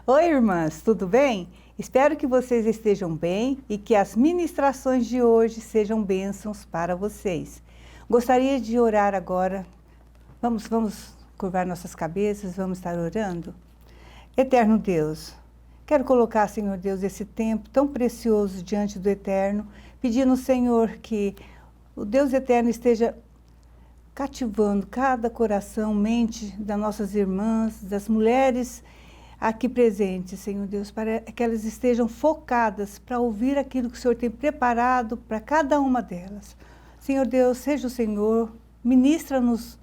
Oi, irmãs, tudo bem? Espero que vocês estejam bem e que as ministrações de hoje sejam bênçãos para vocês. Gostaria de orar agora. Vamos curvar nossas cabeças, vamos estar orando? Eterno Deus, quero colocar, Senhor Deus, esse tempo tão precioso diante do Eterno, pedindo, Senhor, que o Deus Eterno esteja cativando cada coração, mente das nossas irmãs, das mulheres aqui presentes, Senhor Deus, para que elas estejam focadas para ouvir aquilo que o Senhor tem preparado para cada uma delas. Senhor Deus, seja o Senhor, ministra-nos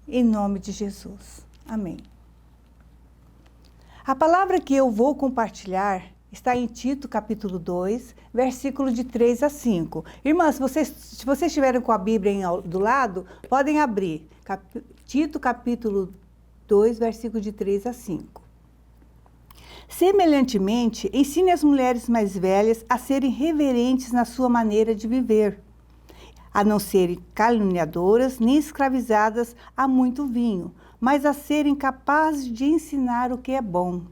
em nome de Jesus. Amém. A palavra que eu vou compartilhar está em Tito, capítulo 2, versículo de 3 a 5. Irmãs, se vocês estiverem com a Bíblia do lado, podem abrir. Tito, capítulo 2, versículo de 3 a 5. Semelhantemente, ensine as mulheres mais velhas a serem reverentes na sua maneira de viver, a não serem caluniadoras nem escravizadas a muito vinho, mas a serem capazes de ensinar o que é bom.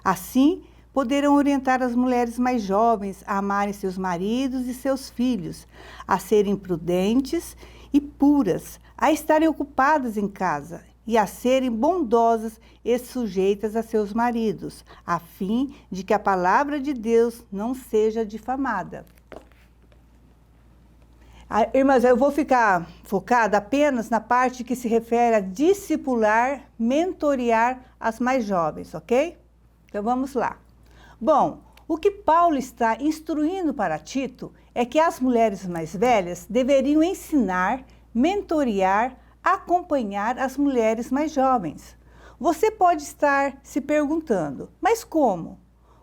Assim, poderão orientar as mulheres mais jovens a amarem seus maridos e seus filhos, a serem prudentes e puras, a estarem ocupadas em casa e a serem bondosas e sujeitas a seus maridos, a fim de que a palavra de Deus não seja difamada. Irmãs, eu vou ficar focada apenas na parte que se refere a discipular, mentorear as mais jovens, ok? Então vamos lá. Bom, o que Paulo está instruindo para Tito é que as mulheres mais velhas deveriam ensinar, mentorear, acompanhar as mulheres mais jovens. Você pode estar se perguntando, mas como?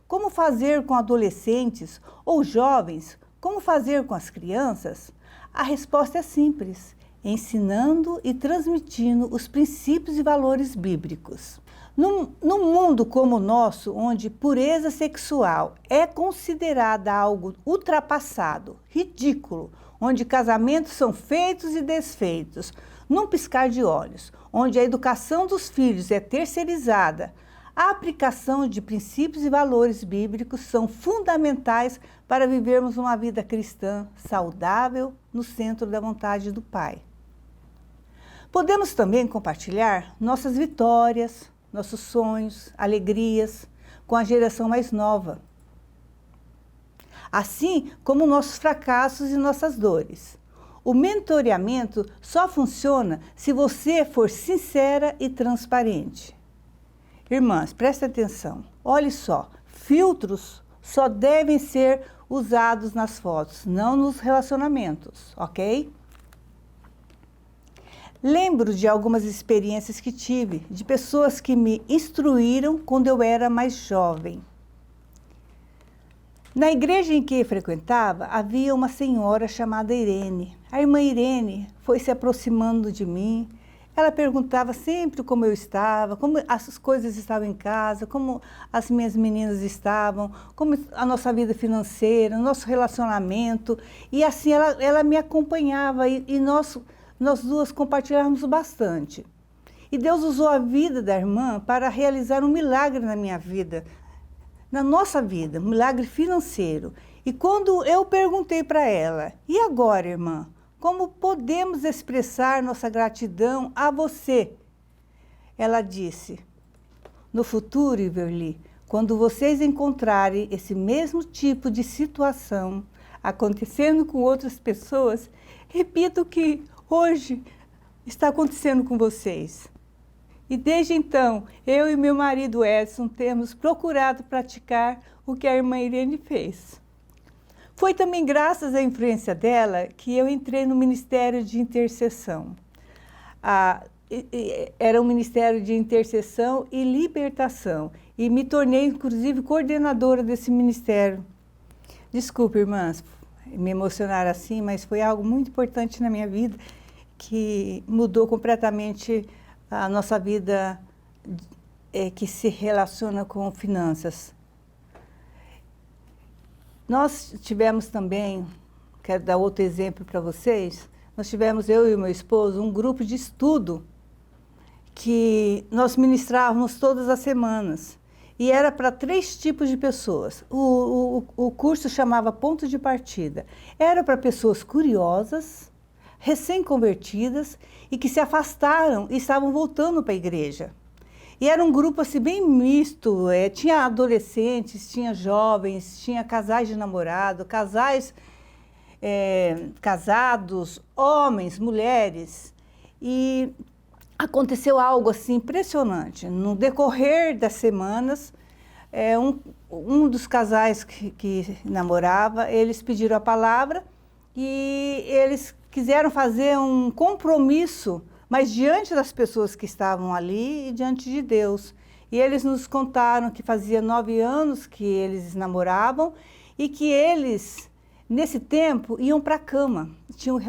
Como fazer com adolescentes ou jovens? Como fazer com as crianças? A resposta é simples, ensinando e transmitindo os princípios e valores bíblicos. Num mundo como o nosso, onde pureza sexual é considerada algo ultrapassado, ridículo, onde casamentos são feitos e desfeitos, num piscar de olhos, onde a educação dos filhos é terceirizada, a aplicação de princípios e valores bíblicos são fundamentais para vivermos uma vida cristã saudável no centro da vontade do Pai. Podemos também compartilhar nossas vitórias, nossos sonhos, alegrias com a geração mais nova, assim como nossos fracassos e nossas dores. O mentoreamento só funciona se você for sincera e transparente. Irmãs, prestem atenção. Olhe só, filtros só devem ser usados nas fotos, não nos relacionamentos, ok? Lembro de algumas experiências que tive, de pessoas que me instruíram quando eu era mais jovem. Na igreja em que frequentava, havia uma senhora chamada Irene. A irmã Irene foi se aproximando de mim. Ela perguntava sempre como eu estava, como as coisas estavam em casa, como as minhas meninas estavam, como a nossa vida financeira, o nosso relacionamento. E assim ela me acompanhava e nós duas compartilhávamos bastante. E Deus usou a vida da irmã para realizar um milagre na minha vida, na nossa vida, um milagre financeiro. E quando eu perguntei para ela, e agora, irmã? Como podemos expressar nossa gratidão a você? Ela disse, no futuro, Iverly, quando vocês encontrarem esse mesmo tipo de situação acontecendo com outras pessoas, repita o que hoje está acontecendo com vocês. E desde então, eu e meu marido Edson temos procurado praticar o que a irmã Irene fez. Foi também graças à influência dela que eu entrei no Ministério de Intercessão. Era um Ministério de Intercessão e Libertação. E me tornei, inclusive, coordenadora desse ministério. Desculpe, irmãs, me emocionar assim, mas foi algo muito importante na minha vida, que mudou completamente a nossa vida que se relaciona com finanças. Nós tivemos também, quero dar outro exemplo para vocês, nós tivemos, eu e o meu esposo, um grupo de estudo que nós ministrávamos todas as semanas. e era para 3 tipos de pessoas. O curso chamava Ponto de Partida. Era para pessoas curiosas, recém-convertidas e que se afastaram e estavam voltando para a igreja. E era um grupo assim bem misto, tinha adolescentes, tinha jovens, tinha casais de namorado, casais casados, homens, mulheres. E aconteceu algo assim impressionante. No decorrer das semanas, um dos casais que namorava, eles pediram a palavra e eles quiseram fazer um compromisso, mas diante das pessoas que estavam ali e diante de Deus. E eles nos contaram que fazia 9 anos que eles namoravam e que eles, nesse tempo, iam para a cama, tinham um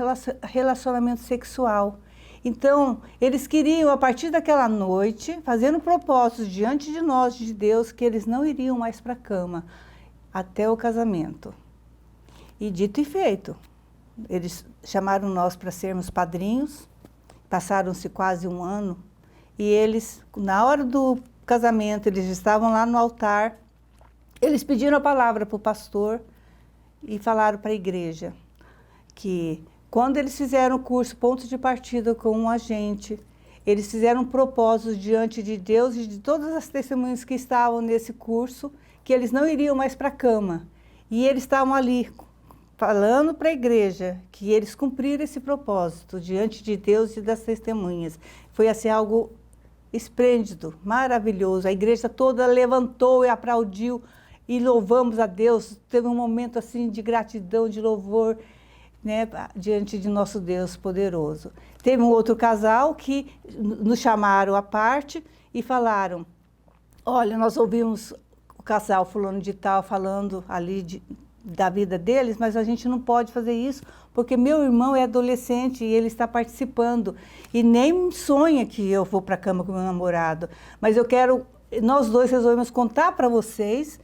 relacionamento sexual. Então, eles queriam, a partir daquela noite, fazer um propósito diante de nós, de Deus, que eles não iriam mais para a cama até o casamento. E dito e feito, eles chamaram nós para sermos padrinhos, passaram-se quase 1 ano, e eles, na hora do casamento, eles estavam lá no altar, eles pediram a palavra para o pastor e falaram para a igreja que quando eles fizeram o curso Ponto de Partida com a gente, eles fizeram um propósito diante de Deus e de todas as testemunhas que estavam nesse curso, que eles não iriam mais para a cama. E eles estavam ali falando para a igreja que eles cumpriram esse propósito diante de Deus e das testemunhas. Foi assim algo esplêndido, maravilhoso. A igreja toda levantou e aplaudiu e louvamos a Deus. Teve um momento assim de gratidão, de louvor, né, diante de nosso Deus poderoso. Teve um outro casal que nos chamaram à parte e falaram: olha, nós ouvimos o casal fulano de tal falando ali da vida deles, mas a gente não pode fazer isso porque meu irmão é adolescente e ele está participando e nem sonha que eu vou para a cama com meu namorado, mas nós dois resolvemos contar para vocês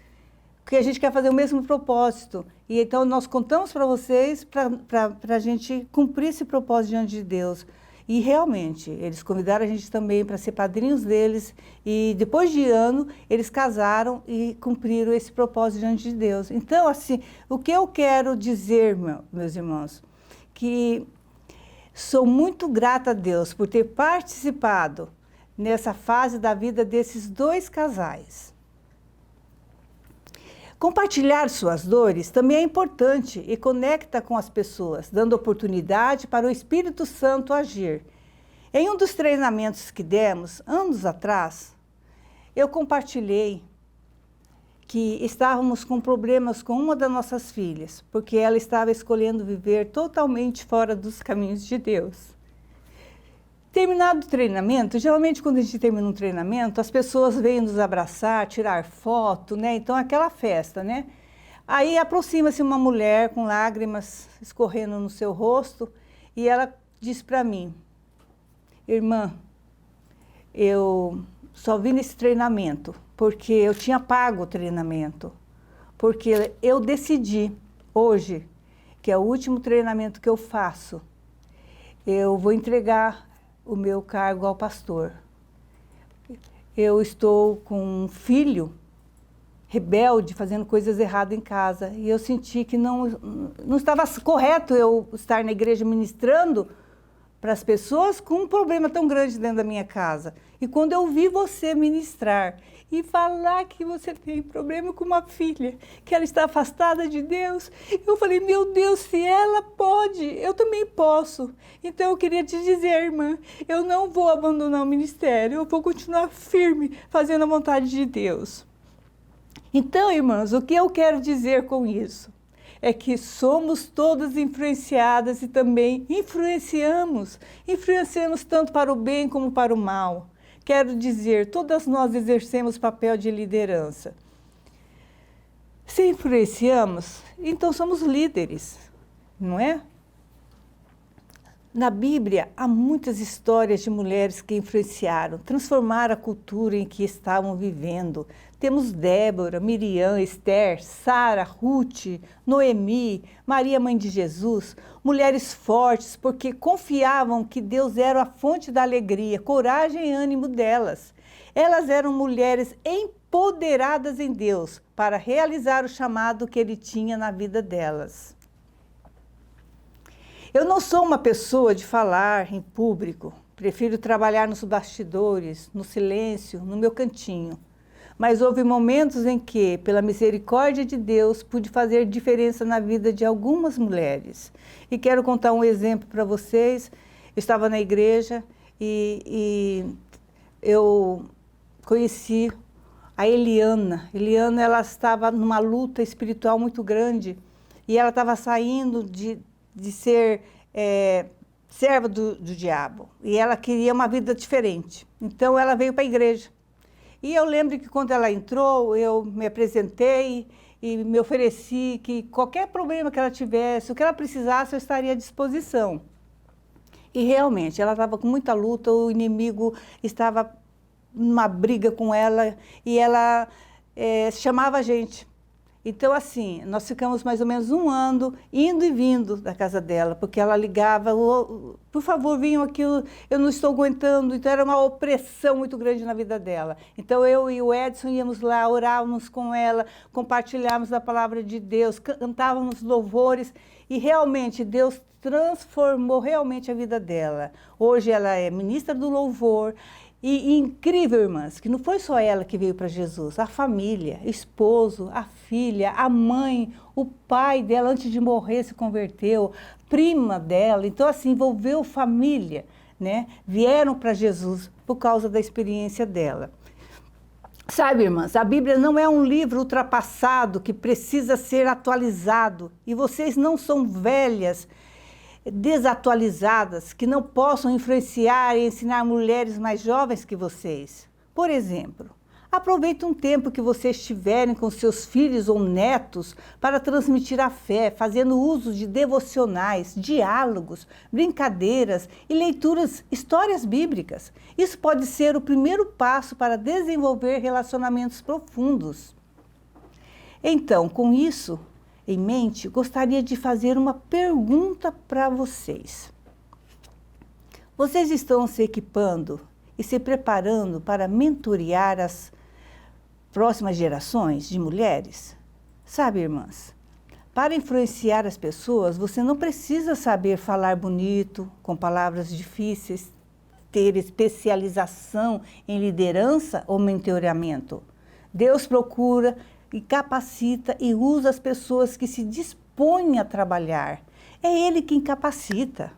que a gente quer fazer o mesmo propósito. E então nós contamos para vocês para a gente cumprir esse propósito diante de Deus. E realmente, eles convidaram a gente também para ser padrinhos deles. E depois de ano, eles casaram e cumpriram esse propósito diante de Deus. Então, assim, o que eu quero dizer, meus irmãos, que sou muito grata a Deus por ter participado nessa fase da vida desses 2 casais. Compartilhar suas dores também é importante e conecta com as pessoas, dando oportunidade para o Espírito Santo agir. Em um dos treinamentos que demos, anos atrás, eu compartilhei que estávamos com problemas com uma das nossas filhas, porque ela estava escolhendo viver totalmente fora dos caminhos de Deus. Terminado o treinamento, geralmente quando a gente termina um treinamento, as pessoas vêm nos abraçar, tirar foto, né? Então, aquela festa, né? Aí aproxima-se uma mulher com lágrimas escorrendo no seu rosto e ela diz para mim: irmã, eu só vim nesse treinamento porque eu tinha pago o treinamento, porque eu decidi hoje, que é o último treinamento que eu faço, eu vou entregar o meu cargo ao pastor. Eu estou com um filho rebelde, fazendo coisas erradas em casa, e eu senti que não estava correto eu estar na igreja ministrando para as pessoas com um problema tão grande dentro da minha casa. E quando eu vi você ministrar e falar que você tem problema com uma filha, que ela está afastada de Deus, eu falei: meu Deus, se ela pode, eu também posso. Então eu queria te dizer, irmã, eu não vou abandonar o ministério, eu vou continuar firme, fazendo a vontade de Deus. Então, irmãs, o que eu quero dizer com isso? É que somos todas influenciadas e também influenciamos tanto para o bem como para o mal. Quero dizer, todas nós exercemos papel de liderança. Se influenciamos, então somos líderes, não é? Na Bíblia, há muitas histórias de mulheres que influenciaram, transformaram a cultura em que estavam vivendo. Temos Débora, Miriam, Esther, Sara, Ruth, Noemi, Maria, mãe de Jesus, mulheres fortes porque confiavam que Deus era a fonte da alegria, coragem e ânimo delas. Elas eram mulheres empoderadas em Deus para realizar o chamado que Ele tinha na vida delas. Eu não sou uma pessoa de falar em público, prefiro trabalhar nos bastidores, no silêncio, no meu cantinho. Mas houve momentos em que, pela misericórdia de Deus, pude fazer diferença na vida de algumas mulheres. E quero contar um exemplo para vocês. Eu estava na igreja e eu conheci a Eliana. Eliana, ela estava numa luta espiritual muito grande e ela estava saindo de ser serva do diabo. E ela queria uma vida diferente. Então, ela veio para a igreja. E eu lembro que quando ela entrou, eu me apresentei e me ofereci que qualquer problema que ela tivesse, o que ela precisasse, eu estaria à disposição. E realmente, ela estava com muita luta, o inimigo estava numa briga com ela e ela chamava a gente. Então, assim, nós ficamos mais ou menos 1 ano indo e vindo da casa dela, porque ela ligava, por favor, venham aqui, eu não estou aguentando. Então, era uma opressão muito grande na vida dela. Então, eu e o Edson íamos lá, orávamos com ela, compartilhávamos a palavra de Deus, cantávamos louvores e realmente Deus transformou realmente a vida dela. Hoje ela é ministra do louvor. E incrível, irmãs, que não foi só ela que veio para Jesus, a família, esposo, a filha, a mãe, o pai dela antes de morrer se converteu, prima dela, então assim, envolveu família, né? Vieram para Jesus por causa da experiência dela. Sabe, irmãs, a Bíblia não é um livro ultrapassado que precisa ser atualizado e vocês não são velhas, desatualizadas, que não possam influenciar e ensinar mulheres mais jovens que vocês. Por exemplo, aproveite um tempo que vocês tiverem com seus filhos ou netos para transmitir a fé, fazendo uso de devocionais, diálogos, brincadeiras e leituras, histórias bíblicas. Isso pode ser o primeiro passo para desenvolver relacionamentos profundos. Então, com isso em mente, gostaria de fazer uma pergunta para vocês. Vocês estão se equipando e se preparando para mentorear as próximas gerações de mulheres? Sabe, irmãs, para influenciar as pessoas, você não precisa saber falar bonito, com palavras difíceis, ter especialização em liderança ou mentoreamento. Deus procura e capacita e usa as pessoas que se dispõem a trabalhar. É Ele quem capacita.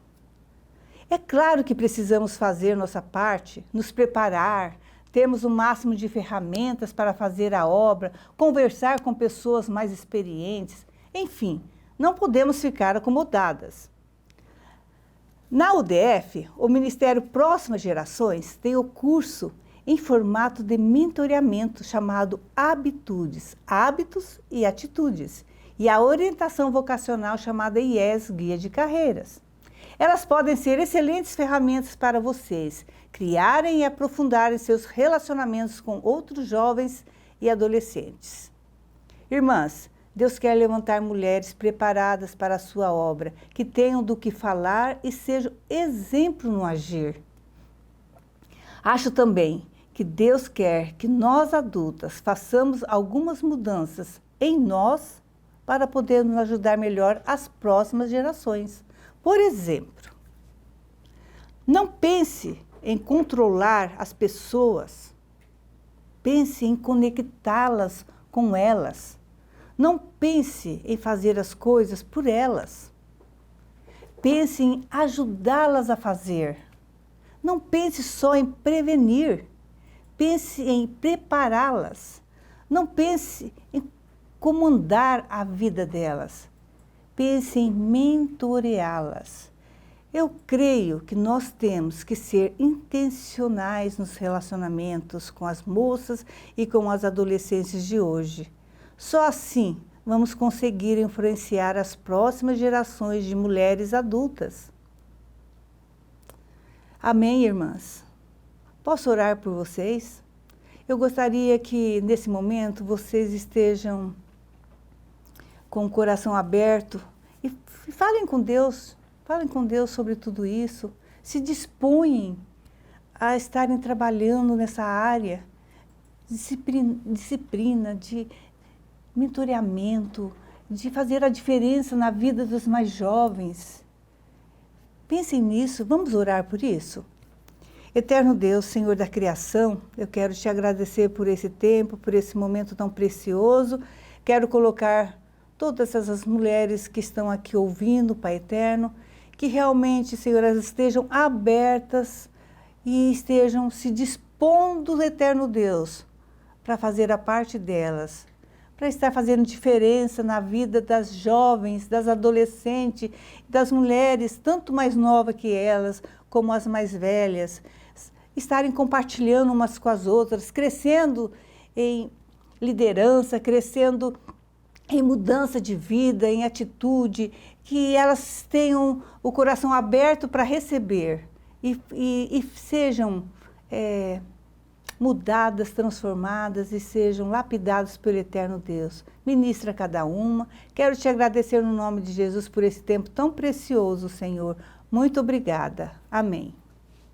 É claro que precisamos fazer nossa parte, nos preparar, termos o máximo de ferramentas para fazer a obra, conversar com pessoas mais experientes, enfim, não podemos ficar acomodadas. Na UDF, o Ministério Próximas Gerações tem o curso em formato de mentoreamento chamado Habitudes, Hábitos e Atitudes, e a orientação vocacional chamada IES, Guia de Carreiras. Elas podem ser excelentes ferramentas para vocês criarem e aprofundarem seus relacionamentos com outros jovens e adolescentes. Irmãs, Deus quer levantar mulheres preparadas para a sua obra, que tenham do que falar e sejam exemplo no agir. Acho também que Deus quer que nós adultas façamos algumas mudanças em nós para podermos ajudar melhor as próximas gerações. Por exemplo, não pense em controlar as pessoas, pense em conectá-las com elas. Não pense em fazer as coisas por elas. Pense em ajudá-las a fazer. Não pense só em prevenir. Pense em prepará-las. Não pense em comandar a vida delas. Pense em mentoreá-las. Eu creio que nós temos que ser intencionais nos relacionamentos com as moças e com as adolescentes de hoje. Só assim vamos conseguir influenciar as próximas gerações de mulheres adultas. Amém, irmãs? Posso orar por vocês? Eu gostaria que, nesse momento, vocês estejam com o coração aberto e falem com Deus sobre tudo isso, se dispõem a estarem trabalhando nessa área, disciplina, de mentoreamento, de fazer a diferença na vida dos mais jovens. Pensem nisso, vamos orar por isso? Eterno Deus, Senhor da criação, eu quero te agradecer por esse tempo, por esse momento tão precioso. Quero colocar todas essas mulheres que estão aqui ouvindo, Pai eterno, que realmente, Senhor, elas estejam abertas e estejam se dispondo, eterno Deus, para fazer a parte delas, para estar fazendo diferença na vida das jovens, das adolescentes, das mulheres, tanto mais novas que elas, como as mais velhas, estarem compartilhando umas com as outras, crescendo em liderança, crescendo em mudança de vida, em atitude, que elas tenham o coração aberto para receber e sejam mudadas, transformadas e sejam lapidadas pelo eterno Deus. Ministra cada uma. Quero te agradecer no nome de Jesus por esse tempo tão precioso, Senhor. Muito obrigada. Amém.